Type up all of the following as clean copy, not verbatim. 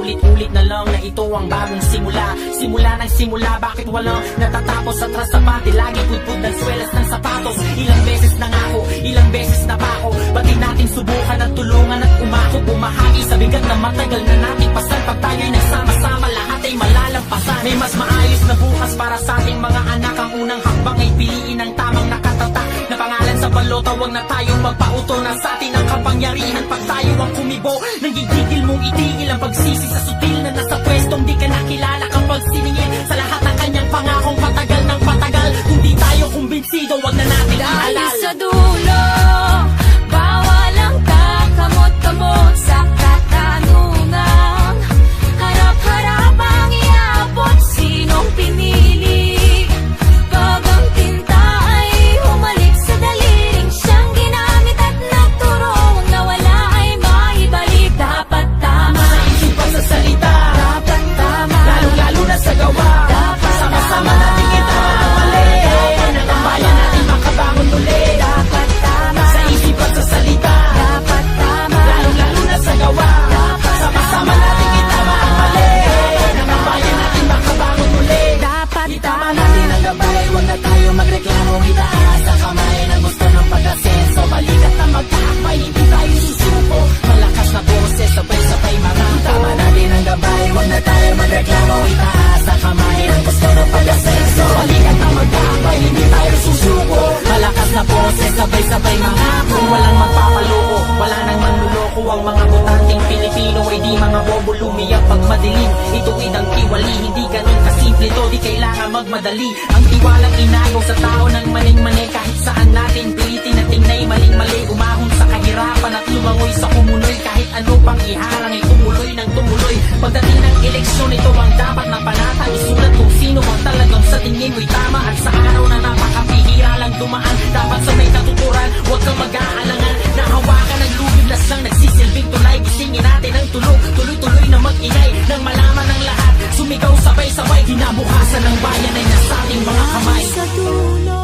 paulit-ulit na lang na ito ang bagong simula. Simula ng simula, bakit walang natatapos? Atras sa pati, lagi pudpud ng swelas ng sapatos. Ilang beses na nga ako, ilang beses na pa ako. Pati natin subukan at tulungan at umako. Bumahagi sa bigat na matagal na nating pasan. Pag tayo'y nagsama-sama, lahat ay malalampasan. May mas maayos na bukas para sa ating mga anak. Ang unang hakbang ay piliin ang tamang nakatatak na pangalan sa balota. Huwag na tayong magpauto, na sa atin ang kapangyarihan. Pag tayo ang kumibo, nanggigigil mong itigil ang pagsisi sa sutil na nasa pwestong di ka nakilala. Kapag siningil sa lahat ng kanyang pangakong patagal ng patagal. Kung di tayo kumbinsido, wag na natin dahil ialala. sa dulo, bawal ang kakamot-kamot sa katanungan. Harap-harap ang iabot, sinong pinili? Pag ang tinta ay humalik sa daliling siyang ginamit at nagturo, ang nawala ay maibalik. Dapat tama sa isipan, sa salita, dapat tama, lalo-lalo na sa gawa. dapat Sama-sama tama, natin kita ang mali. Ng bayan natin makabangon muli. dapat tama, Sa isipan, sa salita, dapat tama, lalo-lalo na sa gawa. Sama-sama natin kita ang mali. Ng bayan natin makabangon muli. dapat Itama tama. natin ang gabay, huwag na tayo magreklamo. Itaas sa kamay ng gusto ng pag-asenso. Balikat na magkakabay, hindi tayo susuko. Malakas na boses, sabay-sabay mga tama natin ang gabay, huwag na tayo magreklamo. Itaas sa kamay ng gusto ng pag-asenso. Balikat na magkakabay, hindi tayo susuko. Malakas na boses, sabay-sabay mga kung walang magpapaloko, wala nang manluloko. Ang mga botanteng Pilipino ay di mga bobo lumiyak pag madilim. Ituwid ang tiwali, hindi ganun kasimple to. Di kailangan magmadali, ang tiwalang inayaw sa tao ng maling-mani. Kahit saan natin pilitin at tingnay maling-mali. Umahon sa kahirapan at lumangoy sa kumunoy. Kahit ano pang iharang ay tumuloy ng tumuloy. Pagdating ng eleksyon, ito ang dapat na panatang. Isulat kung sino ang talagang sa tingin mo'y tama. At sa araw na napakapihira lang dumaan, dapat sa may katuturan, huwag kang mag-aalangan. Nahawakan ng lubid lasang nagsisilbing tulay. Gisingin natin ang tulog, tuloy-tuloy na mag-ingay. Nang malaman ng lahat, sumigaw sabay-sabay. Kinabukasan ng bayan ay nasa ating mga kamay. Sa dulo,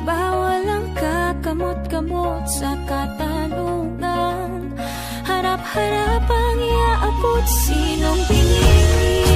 bawal ang kakamot-kamot sa katanungan. Harap-harap ang iaabot, sinong pinili?